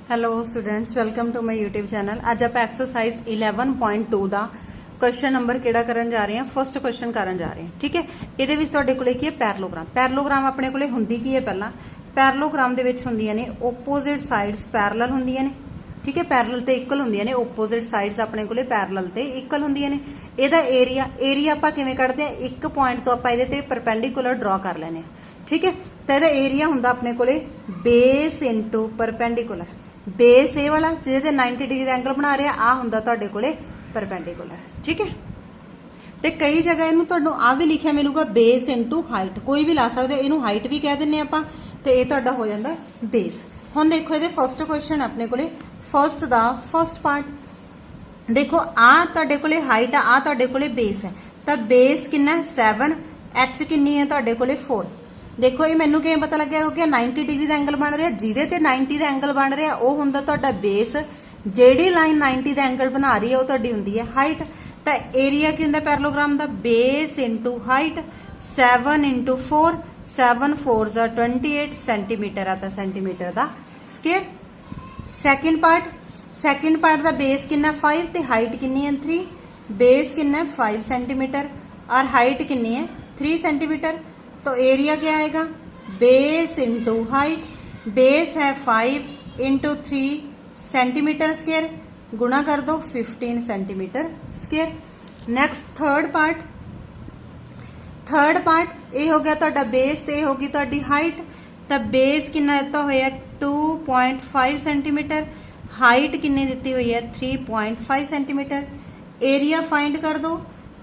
Hello students, welcome to my YouTube channel. आज आप exercise 11.2 ਦਾ question number ਕਿਹੜਾ ਕਰਨ ਜਾ ਰਹੇ ਹਾਂ? फर्स्ट क्वेश्चन ਕਰਨ ਜਾ ਰਹੇ ਹਾਂ। ਠੀਕ ਹੈ, ਇਹਦੇ ਵਿੱਚ ਤੁਹਾਡੇ ਕੋਲੇ ਕੀ ਹੈ? ਪੈਰਲੋਗ੍ਰਾਮ। ਪੈਰਲੋਗ੍ਰਾਮ ਆਪਣੇ ਕੋਲੇ ਹੁੰਦੀ ਕੀ ਹੈ? ਪਹਿਲਾਂ ਪੈਰਲੋਗ੍ਰਾਮ ਦੇ ਵਿੱਚ ਹੁੰਦੀਆਂ ਨੇ ਓਪੋਜ਼ਿਟ ਸਾਈਡਸ ਪੈਰਲਲ ਹੁੰਦੀਆਂ ਨੇ। ਠੀਕ ਹੈ, ਪੈਰਲਲ ਤੇ ਇਕੁਅਲ ਹੁੰਦੀਆਂ ਨੇ। ਓਪੋਜ਼ਿਟ ਸਾਈਡਸ ਆਪਣੇ ਕੋਲੇ ਪੈਰਲਲ ਤੇ ਇਕੁਅਲ ਹੁੰਦੀਆਂ ਨੇ। ਇਹਦਾ ਏਰੀਆ ਆਪਾਂ ਕਿਵੇਂ ਕੱਢਦੇ ਆ? ਇੱਕ ਪੁਆਇੰਟ ਤੋਂ ਆਪਾਂ ਇਹਦੇ ਤੇ ਪਰਪੈਂਡੀਕੁਲਰ ਡਰਾ ਕਰ ਲੈਨੇ ਆ। ਠੀਕ ਹੈ, ਤਾਂ ਇਹਦਾ ਏਰੀਆ ਹੁੰਦਾ ਆਪਣੇ ਕੋਲੇ ਬੇਸ ਇਨਟੂ ਪਰਪੈਂਡੀਕੁਲਰ। बेस ए वाला जिहदे 90 डिग्री का एंगल बना रहा आ हुंदा तुहाडे कोले परपेंडिकुलर। ठीक है, ते कई जगह इहनूं तुहानूं आ भी लिखिया मिलूगा बेस इनटू हाइट, कोई भी ला सकदे। इहनूं हाइट भी कह दिंदे आपां ते इह तुहाडा हो जांदा बेस। हुण देखो इहदे फर्स्ट क्वेश्चन अपने कोले फर्स्ट दा फर्स्ट पार्ट देखो, आ तुहाडे कोले हाइट आ तुहाडे कोले बेस है, तां बेस किन्ना 7, एच किन्नी है तुहाडे कोले 4। देखो ये मैनू किवें पता लग्या? क्योंकि 90 डिग्री का एंगल बन रहा, जिहदे ते 90 का एंगल बन रहा वो हुंदा तुहाडा बेस। जिहड़ी लाइन 90 का एंगल बना रही है वो तुहाडी हुंदी है हाइट। तो एरिया की हुंदा पैरलोग्राम दा? Base into height. 7 इंटू 4, 7 4 जा 28 सेंटीमीटर आता सेंटीमीटर का स्क्वेयर। सैकेंड पार्ट दा बेस किन्ना 5 ते हाइट किन्नी है 3। बेस किन्ना 5 सेंटीमीटर और हाइट किन्नी है 3 सेंटीमीटर। तो एरिया क्या आएगा? Base into height. बेस है 5 इंटू 3 सेंटीमीटर स्क्वेयर, गुणा कर दो 15 centimetre square. Next third part ये हो गया तुहाडा बेस ते होगी तुहाडी हाइट। तो बेस किन्ना दिता होया 2.5 सेंटीमीटर, हाइट किन्नी दिती हुई है 3.5 सेंटीमीटर। एरिया फाइंड कर दो।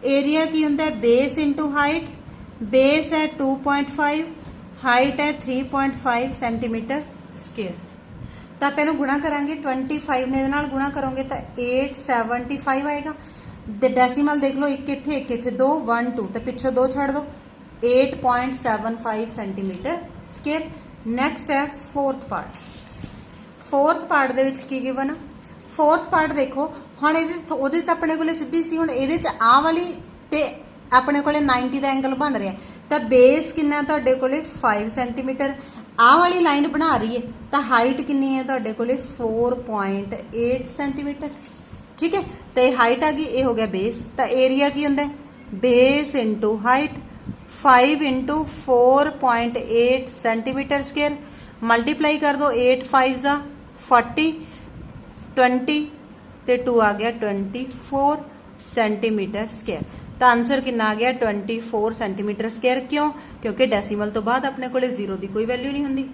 एरिया की हुंदा है बेस इंटू हाइट। बेस है 2.5, हाइट है 3.5 सेंटीमीटर स्क्वेयर। तो आप इन्हू गुणा करांगे 25 ने नाल गुणा करोगे तो 875 आएगा। डेसिमल देख लो, एक इत्थे 2 1 2 तो पिछो 2 छड़ दो, 8.75 सेंटीमीटर स्क्वेयर। नेक्स्ट है फोर्थ पार्ट दे विच की गिवन आ? फोर्थ पार्ट देखो हुण इहदे ते अपने कोले सीधी सी, हुण इहदे च आ वाली ते अपने कोले 90 का एंगल बन रहा है। तो बेस किन्ना तुहाडे कोले 5 सेंटीमीटर। आ वाली लाइन बना रही है तो हाइट किन्नी है तुहाडे कोले 4.8 सेंटीमीटर। ठीक है, तो ये हाइट आ गई, ये हो गया बेस। तो एरिया की हुंदा है base into height. 5 into 4.8 centimetre square, multiply कर दो 8 5 जा 40, 20 ते 2 आ गया 24 सेंटीमीटर स्क्वेयर। तो आंसर कितना आ गया 24 सेंटीमीटर स्क्वेयर। क्यों? क्योंकि डेसिमल तो बाद अपने कोले 0 की कोई वैल्यू नहीं हुंदी।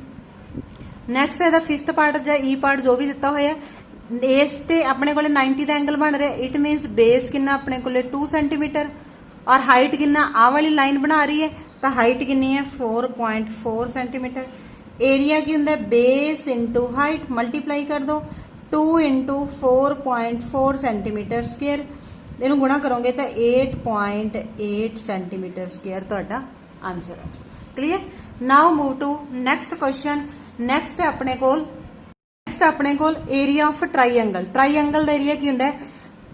नैक्सट है फिफ्थ पार्ट या ई पार्ट जो भी दिता होया, इस ते अपने कोले 90 का एंगल बन रहा है। इट मीनस बेस कितना अपने कोले 2 सेंटीमीटर और हाइट कितना आ वाली लाइन बना रही है, तो हाइट कितनी है 4.4 सेंटीमीटर। एरिया की हुंदा बेस इंटू हाइट, मल्टीप्लाई कर दो 2 इंटू 4.4 सेंटीमीटर स्क्वेयर। इनू गुणा करोगे तो 8.8 सेंटीमीटर स्क्वेयर तुहाडा आंसर है। Clear? Now move to next question. Next अपने कोल एरिया ऑफ ट्राईएंगल। ट्राईएंगल का एरिया की हुंदा है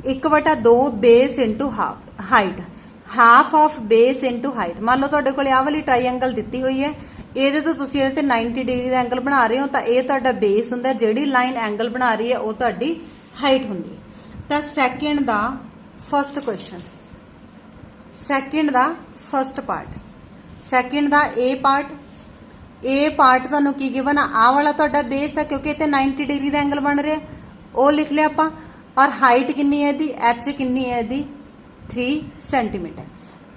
1/2 base into height, half of base into height. मान लो तुहाडे कोल आ वाली ट्राईएंगल दिती हुई है, ਇਹਦੇ ਤੋਂ ਤੁਸੀਂ ਇਹਦੇ ਤੇ 90 डिग्री का एंगल बना रहे हो, तो ਇਹ ਤੁਹਾਡਾ बेस ਹੁੰਦਾ। ਜਿਹੜੀ ਲਾਈਨ एंगल बना रही है वो ਤੁਹਾਡੀ हाइट ਹੁੰਦੀ है। ਤਾਂ ਸੈਕਿੰਡ ਦਾ फर्स्ट क्वेश्चन, सैकेंड दा फर्स्ट पार्ट, सैकेंड दा ए पार्ट तुहानू की गिवन आ वाला तुहाडा बेस है, क्योंकि इत्थे 90 डिग्री का एंगल बन रहा है, वो लिख लिया आपां। और हाइट किन्नी है दी? एच किन्नी है दी? 3 सेंटीमीटर।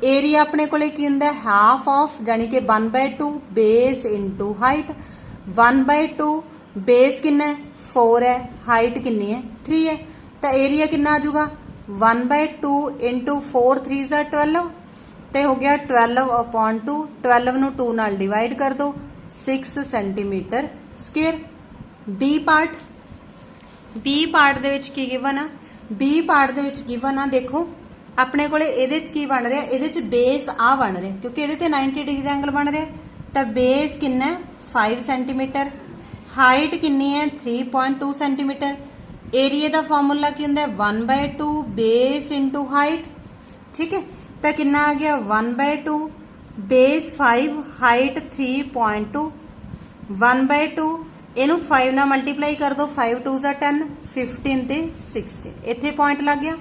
एरिया अपने कोले की हुंदा है हाफ ऑफ, यानी कि 1/2 बेस इंटू हाइट। 1/2 बेस किन्ना है 4 है, हाइट किन्नी है 3 है। तो एरिया किन्ना आ जाऊगा 1/2 इंटू 4 3 जा 12, तो हो गया 12/2। 12 नू 2 नाल डिवाइड कर दो, 6 सेंटीमीटर स्क्वेयर। बी पार्ट दे विच की गिवन आ? बी पार्ट दे विच गिवन आ देखो अपने कोले इहदे च की बन रहा है? इहदे च बेस आ बन रहा है, क्योंकि इहदे ते 90 डिग्री का एंगल बन रहा है। तो बेस किन्ना 5 सेंटीमीटर, हाइट किन्नी है 3.2 सेंटीमीटर। एरिया का फॉर्मूला की हुंदा 1/2 बेस इंटू हाइट। ठीक है, तो कितना आ गया 1/2 बेस 5, हाइट 3.2, 1/2 इनू 5 नाल मल्टीप्लाई कर दो, 5 2 ज़ा 10, 15 ते 16, इत्थे पॉइंट लग गया।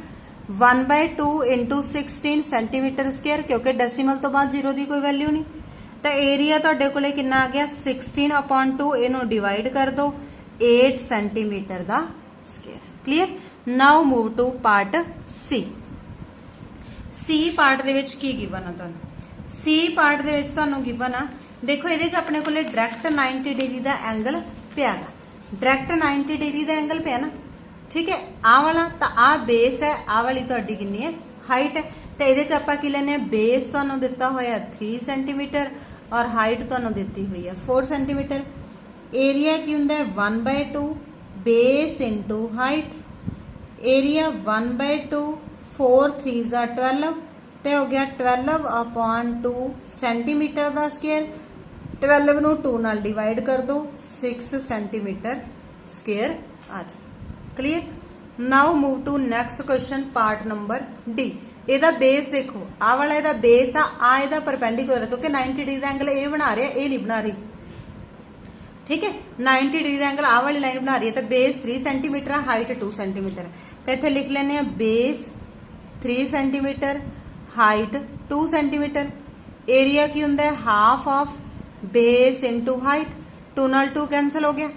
1/2 इंटू 16 सेंटीमीटर स्केयर, क्योंकि डेसीमल तो बाद जीरो की कोई वैल्यू नहीं, तो एरिया तुहाडे कोले कितना आ गया 16/2, इनू डिवाइड कर दो 8 सेंटीमीटर का square. Clear. Now move to part C. C part दे विच की गिवन आ तुहानू? सी पार्ट दे विच तुहानू गिवन आ, देखो ये अपने को डायरैक्ट 90 डिग्री का एंगल पिया, डायरैक्ट 90 डिग्री का एंगल पिया ना, ठीक है। आ वाला तो आ बेस है, आ वाली तुहाडी कितनी है हाइट है, तो ये आपां की लेने बेस तुहानू दिता होया 3 सेंटीमीटर और हाइट तुहानू दिती हुई है 4 सेंटीमीटर। एरिया की हुंदा 1/2 बेस इंटू हाइट, एरिया 1/2 4 3 ज़ा 12, तो हो गया 12/2 सेंटीमीटर का स्केयर। 12 नू 2 नाल डिवाइड कर दो, 6 सेंटीमीटर स्केयर आ जाए। Clear. Now move to next question part number D. ਇਹਦਾ बेस देखो, आ वाला ਇਹਦਾ बेस आ ਇਹਦਾ परपेंडिकुलर, क्योंकि 90 डिग्री का एंगल ये बना रहा है, ये नहीं बना रही, ठीक है। 90 डिग्री का एंगल आ वाली लाइन बना रही है, तो बेस 3 सेंटीमीटर है, हाइट 2 सेंटीमीटर है, तो इतने लिख लेने base 3 centimetre, height 2 centimetre. Area की होंगे half of base into height, 2 नाल 2 कैंसल हो गया,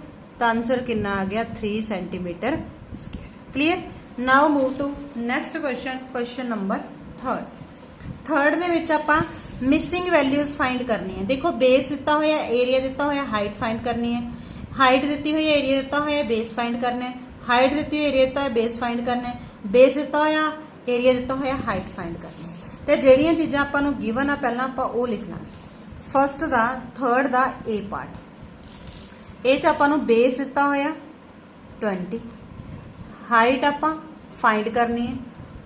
तो आंसर कितना आ गया 3 centimetre square. Clear. Now move to next question, question number third दे विच आपां मिसिंग वैल्यूज फाइंड करनी है। देखो बेस दिता होया, एरिया दिता होया, हाइट फाइंड करनी है, हाइट दी हुई है, एरिया दिता होया, बेस फाइंड करना है, हाइट दी हुई एरिया दिता है, बेस फाइंड करना है, बेस दिता होया, एरिया दिता होया, हाइट फाइंड करनी है। तो जिहड़ियां चीज़ां आपां नूं गिवन आ पहलां आपां ओह लिख लांगे। फस्ट दा थर्ड दा ए पार्ट, ये आपां नूं बेस दिता होया 20, हाइट आपां फाइंड करनी है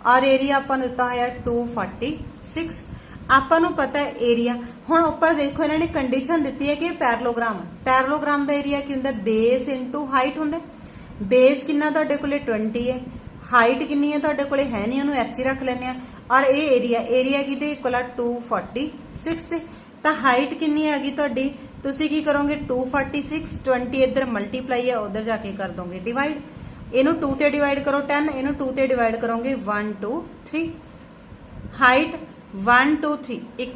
और एरिया आपां नूं दिता होया 246। आपां नूं पता है एरिया, हुण उपर देखो इन्होंने कंडीशन दी है कि पैरलोग्राम, पैरलोग्राम का एरिया की होंदा बेस इंटू हाइट होंदा। बेस कितना तुहाडे कोले 20 है, हाइट कितनी है तुहाडे कोले है नहीं, उन्होंने एच ही रख लेने आ, और ये एरिया, एरिया की इक्वल 246 दे, तो हाइट कितनी हैगी तुहाडी, तुसीं की करोगे 246, 20 इधर मल्टीप्लाई है, उधर जाके कर दोगे डिवाइड, इनू 2 ते डिवाइड करो 10, इनू 2 ते डिवाइड करोगे 1 2 3, हाइट 1 2 3, एक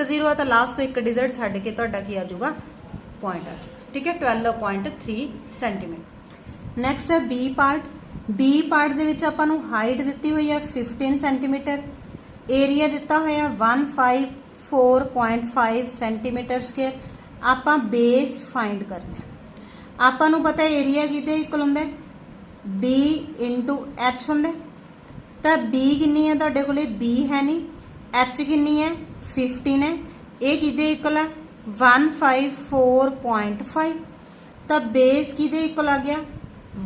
0 है तो लास्ट तो एक डिजिट छड्ड के तुहाडा की आ जाऊगा पॉइंट आ, ठीक है 12.3 सेंटीमीटर। नैक्सट है बी पार्ट। बी पार्ट दे विच आपां नूं हाइट दित्ती हुई है 15 सेंटीमीटर, एरिया दिता होया 154.5 सेंटीमीटर स्क्वेयर। आपां बेस फाइंड करना है, आपां नूं पता है एरिया किहदे इक्वल हुंदा है B इंटू एच होंगे, तो B कितनी है तुहाडे कोले, B है नहीं, H कितनी है 15 है, ये किहदे इक्वल है 154.5, तो बेस किहदे इक्वल आ गया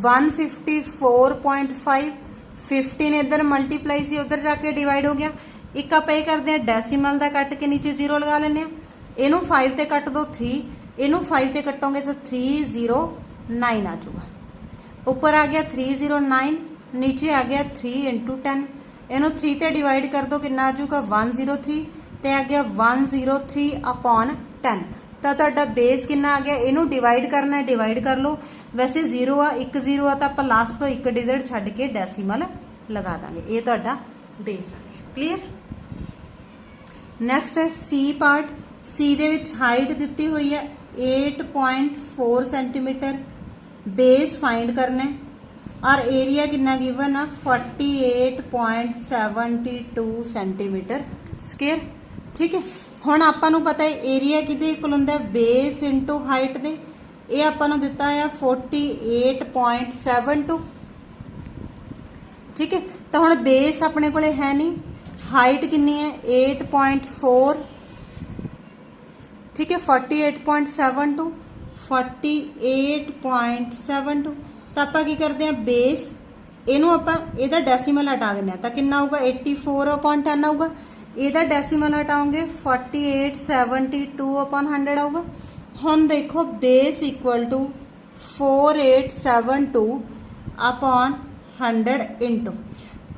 154.5, 15 इधर मल्टीप्लाई से उधर जाके डिवाइड हो गया। एक आप ये करते हैं डेसीमल का कट के नीचे 0 लगा लेने, इनू 5 ते कट दो 3, इनू 5 ते कटोगे तो 309 आ जाऊगा, ऊपर आ गया 309, नीचे आ गया 3 इंटू 10, इनू 3 ते डिवाइड कर दो कितना आ जाऊगा 103, ते आ गया 103/10, तो तुहाडा बेस कितना आ गया, इनू डिवाइड करना है, डिवाइड कर लो, वैसे 0 आ, 1 0 आ, तो आप लास्ट तो एक डिजिट छड्ड के डेसीमल लगा देंगे, ये तुहाडा बेस आ गया। क्लीयर। नैक्सट है सी पार्ट। सी दे विच हाइट दिती हुई है 8.4 सेंटीमीटर, बेस फाइंड करना है और एरिया कितना गिवन है 48.72 सेंटीमीटर स्क्वेयर, ठीक है। हुण आपां नूं पता है एरिया किहदे इक्वल हुंदा है बेस इंटू हाइट दे, ये आपां नूं दिता है 48.72, ठीक है। तो हुण बेस अपने कोले है नहीं, हाइट कितनी है 8.4, ठीक है 48.72, 48.72, तो आप की करते हैं बेस, इनू आप इहदा डेसीमल हटा देना, तो कितना आऊगा 84/10 आऊगा, इहदा डेसीमल हटाओगे 4872/100 आऊगा। हुण देखो बेस इक्वल टू 4872/100 इंटू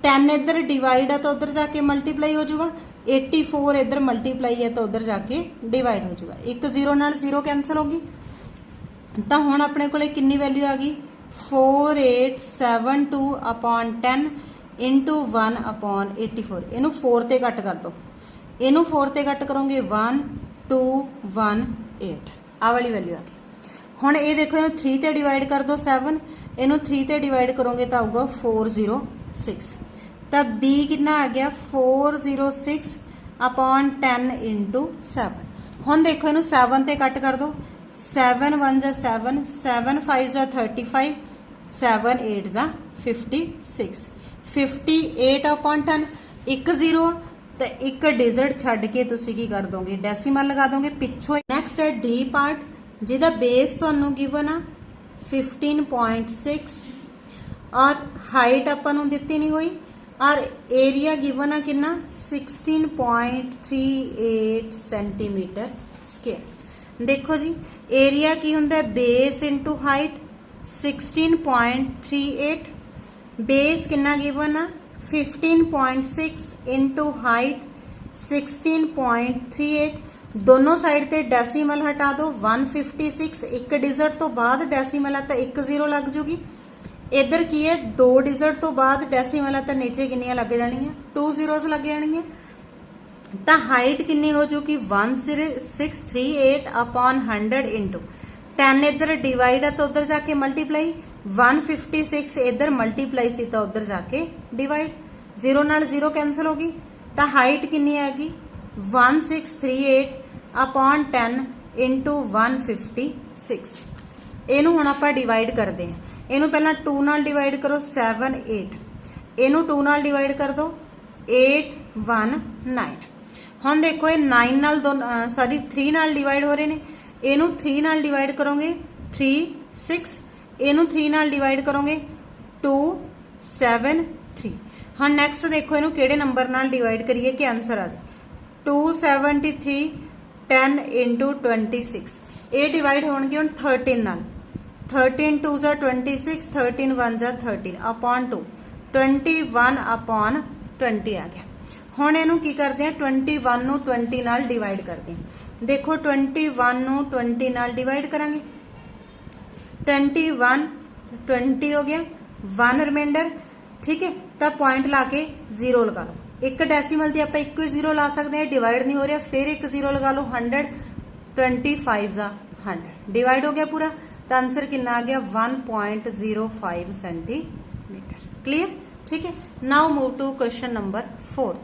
10 इधर डिवाइड है तो उधर जाके मल्टीप्लाई हो जाऊगा, 84 इधर मल्टीप्लाई है तो उधर जाके डिवाइड हो जाऊगा, एक 0 नाल 0 कैंसल होगी, तो हुण अपने कोले कितनी वैल्यू आ गई 4872 अपॉन 10 इंटू 1 अपॉन 84। इनू 4 ते कट कर दो, इनू 4 ते कट करोगे 1218 आ वाली वैल्यू आ गई। हुण ये देखो इनू 3 ते डिवाइड कर दो 7, इनू 3 ते डिवाइड करोगे तो आऊगा 406। तो बी कितना आ गया 406 अपॉन 10 इंटू 7। हुण देखो इनू 7 ते कट कर दो, 7 1 जा 7, 7 5 जा 35, 7 8 जा 56, 58 अपॉन 10 एक 0 तो एक डिजिट छड्ड के तुसी की कर दोगे डेसीमल लगा दोगे पिछों। नैक्सट है डी पार्ट जिहदा बेस तुहानू गिवन आ 15.6 और हाइट आपां नू दित्ती नहीं हुई और एरिया गिवन आ कितना 16.38 सेंटीमीटर स्क्वायर। देखो जी एरिया की हुंदा बेस इंटू हाइट 16.38, बेस कितना गिवन आ 15.6 इंटू हाइट 16.38। दोनों साइड ते डेसीमल हटा दो 156, एक डिजिट तो बाद डेसीमल है तो एक 0 लग जूगी। इधर की है 2 डिजिट तो बाद डेसीमल है तो नीचे किनियां लग जानियां 2 zeros लग जानियां। तो हाइट कितनी हो चुकी 1638 अपॉन 100 इंटू 10 इधर डिवाइड है तो उधर जाके मल्टीप्लाई, 156 इधर मल्टीप्लाई सी तो उधर जाके डिवाइड, 0 नाल 0 कैंसिल होगी। तो हाइट कितनी आएगी 1638 अपॉन 10 इंटू 156। इनू हुण आपां डिवाइड करते हैं, इनू पहला 2 नाल डिवाइड करो 7 8, इनू 2 नाल डिवाइड कर दो 8 1 9। हुण देखो ये 9 नाल सॉरी 3 नाल डिवाइड हो रहे हैं, इनू 3 नाल डिवाइड करोगे 3 6, इनू 3 नाल डिवाइड करोगे 2 7 3। हाँ नैक्सट देखो इनू किहड़े नंबर नाल डिवाइड करिए कि आंसर आ जाए 273 10 इंटू 26। ये डिवाइड होणगे हुण 13 नाल, 13 2 जा 26, 13 1 जा 13 अपॉन 2 21 अपॉन 20 आ गया। हुण इनू की करते हैं 21 नू 20 नाल डिवाइड करते हैं। देखो 21 नू 20 नाल डिवाइड करांगे, 21 20 हो गया 1 रिमाइंडर, ठीक है। तो पॉइंट ला के 0 लगा लो, एक डेसीमल दी आपां इक्को 0 ला सकते हैं, डिवाइड नहीं हो रहा फिर एक 0 लगा लो 100, 25 जा 100 डिवाइड हो गया पूरा। तो आंसर कितना आ गया 1.05 सेंटीमीटर। क्लियर, ठीक है। Now move to question number 4।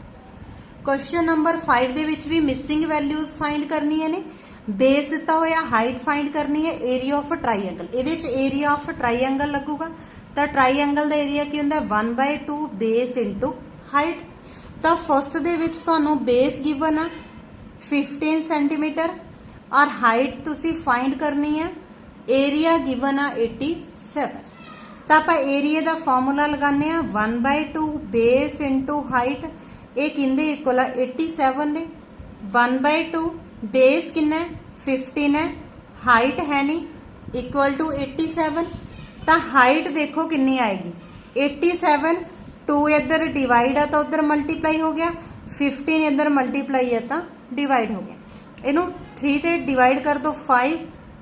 Question number 5 दे विच भी मिसिंग वैल्यूज फाइंड करनी है ने, बेस दिता होया हाइट फाइंड करनी है, एरिया ऑफ ट्राईएंगल इहदे च एरिया ऑफ ट्राईएंगल लगूगा। तो ट्राईएंगल दा एरिया की हुंदा 1/2 बेस इंटू हाइट। तो फर्स्ट दे विच तुहानू बेस गिवन आ 15 सेंटीमीटर और हाइट तुसी फाइंड करनी है, एरिया गिवन आ 87। तो आप एरिया का फॉर्मूला लगाने 1/2 बेस इंटू हाइट, ये किंदे इक्वल 87 ने, 1/2 बेस कितना 15 है, हाइट है नहीं इक्वल टू 87। तो हाइट देखो कितनी आएगी 87, 2 इधर डिवाइड है तो उधर मल्टीप्लाई हो गया, 15 इधर मल्टीप्लाई है तो डिवाइड हो गया। इनू 3 ते डिवाइड कर दो 5,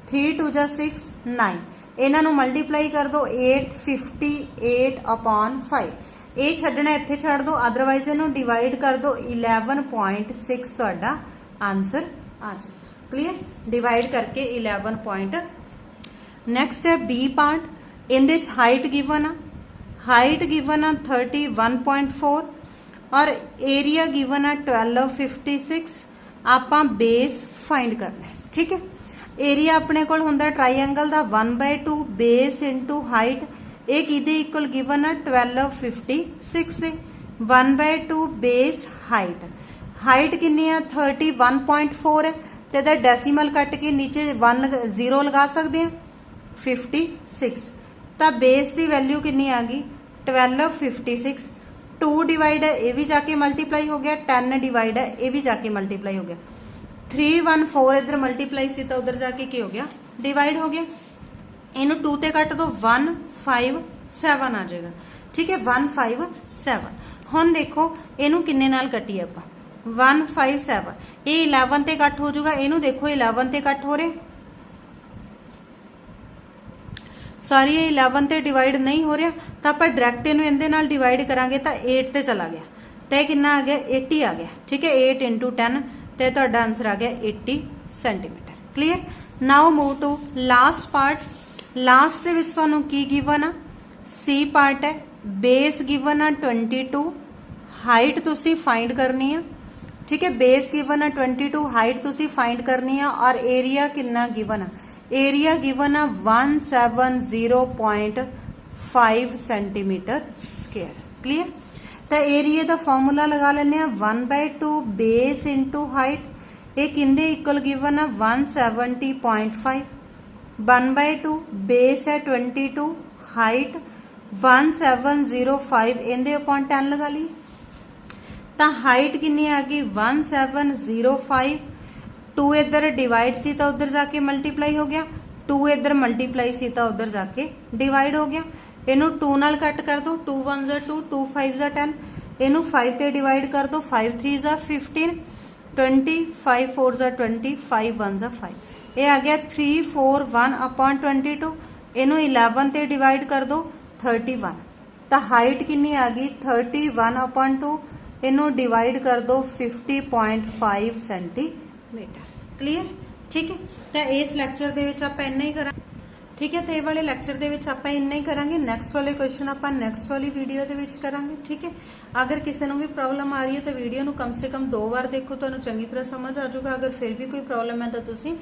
3 2 जा 6 9, इन्हों मल्टीप्लाई कर दो 858 अपॉन 5, ये छड्डना इत्थे छड्ड दो, अदरवाइज इन्हों डिवाइड कर दो 11.6 तुहाडा आंसर आ जाए। क्लियर, डिवाइड करके 11. नैक्सट है बी पार्ट, इहदे हाइट गिवन आ, हाइट गिवन आ 31.4 और एरिया गिवन आ 1256। आपां बेस फाइंड करना है, ठीक है। एरिया अपने कोल हुंदा ट्राईएंगल दा 1/2 बेस इंटू हाइट, ये किहदे इक्वल गिवन आ 1256 से 1/2 बेस हाइट, हाइट कितनी है 31.4 है तो इहदा डेसीमल कट के नीचे 0 लगा सकते हैं 56। तो बेस की वैल्यू कितनी आ गई 1256, 2 डिवाइड है ये भी जाके मल्टीप्लाई हो गया, 10 डिवाइड है ये भी जाके मल्टीप्लाई हो गया, 314 इधर मल्टीप्लाई सी तो उधर जाके की हो गया डिवाइड हो गया। इनू 2 ते कट दो 157 आ जाएगा, ठीक है 157। हुण देखो इनू किन्ने नाल कट्टिए आपां 157, ये 11 ते कट हो जाऊगा, इनू देखो 11 ते कट हो रहे सॉरी ये 11 ਤੇ ਡਿਵਾਈਡ ਨਹੀਂ ਹੋ ਰਿਹਾ ਤਾਂ ਆਪਾਂ ਡਾਇਰੈਕਟ ਇਹਨੂੰ ਇਹਦੇ ਨਾਲ ਡਿਵਾਈਡ ਕਰਾਂਗੇ ਤਾਂ 8 ਤੇ ਚਲਾ ਗਿਆ ਤੇ ਕਿੰਨਾ ਆ ਗਿਆ 80 ਆ ਗਿਆ ਠੀਕ ਹੈ 8 into 10 ਤੇ ਤੁਹਾਡਾ ਆਨਸਰ ਆ ਗਿਆ 80 centimetre clear now move to last part last ਦੇ ਵਿੱਚ ਤੁਹਾਨੂੰ ਕੀ ਗਿਵਨ ਆ ਸੀ ਪਾਰਟ ਹੈ ਬੇਸ ਗਿਵਨ ਆ 22 ਹਾਈਟ ਤੁਸੀਂ ਫਾਈਂਡ ਕਰਨੀ ਆ ठीक है बेस गिवन है 22 हाइट तुसी फाइंड करनी है और एरिया कितना गिवन है एरिया गिवन है 170.5 सेंटीमीटर स्क्वायर क्लियर तो एरिया का फॉर्मूला लगा लेने 1/2 बेस इंटू हाइट ये किंदे इक्वल गिवन है 170.5 1/2 बेस है 22 हाइट 1705 इनदे अपॉन 10 लगा ली ਤਾਂ ਹਾਈਟ ਕਿੰਨੀ ਆ ਗਈ 1705 2 ਇੱਧਰ ਡਿਵਾਈਡ ਸੀ ਤਾਂ ਉਧਰ ਜਾ ਕੇ ਮਲਟੀਪਲਾਈ ਹੋ ਗਿਆ 2 ਇੱਧਰ ਮਲਟੀਪਲਾਈ ਸੀ ਤਾਂ ਉਧਰ ਜਾ ਕੇ ਡਿਵਾਈਡ ਹੋ ਗਿਆ ਇਹਨੂੰ 2 ਨਾਲ ਕੱਟ ਕਰ ਦੋ 2 1 ਜਾ 2 2 5 ਜਾ 10 ਇਹਨੂੰ 5 ਤੇ ਡਿਵਾਈਡ ਕਰ ਦੋ 5 3 ਜਾ 15 20 5 4 ਜਾ 20 5 1 ਜਾ 5 ਇਹ ਆ ਗਿਆ 341/22 ਇਹਨੂੰ 11 ਤੇ ਡਿਵਾਈਡ ਕਰ ਦੋ 31 ਤਾਂ ਹਾਈਟ ਕਿੰਨੀ ਆ ਗਈ 31/2 ਇਹਨੂੰ डिवाइड कर दो 50.5 सेंटीमीटर क्लीयर ठीक है तो इस लैक्चर ਦੇ ਵਿੱਚ ਆਪਾਂ ਇੰਨਾ ਹੀ ਕਰਾਂਗੇ ठीक है तो ये वाले लैक्चर ਦੇ ਵਿੱਚ ਆਪਾਂ ਇੰਨਾ ਹੀ ਕਰਾਂਗੇ ਨੈਕਸਟ ਵਾਲੇ ਕੁਐਸਚਨ ਆਪਾਂ ਨੈਕਸਟ ਵਾਲੀ ਵੀਡੀਓ ਦੇ ਵਿੱਚ ਕਰਾਂਗੇ ठीक है अगर ਕਿਸੇ ਨੂੰ ਵੀ ਪ੍ਰੋਬਲਮ ਆ ਰਹੀ ਹੈ ਤਾਂ ਵੀਡੀਓ ਨੂੰ ਕਮ ਸੇ ਕਮ 2 ਵਾਰ ਦੇਖੋ ਤੁਹਾਨੂੰ ਚੰਗੀ ਤਰ੍ਹਾਂ ਸਮਝ ਆ ਜਾਊਗਾ ਅਗਰ ਫਿਰ ਵੀ ਕੋਈ ਪ੍ਰੋਬਲਮ ਹੈ ਤਾਂ ਤੁਸੀਂ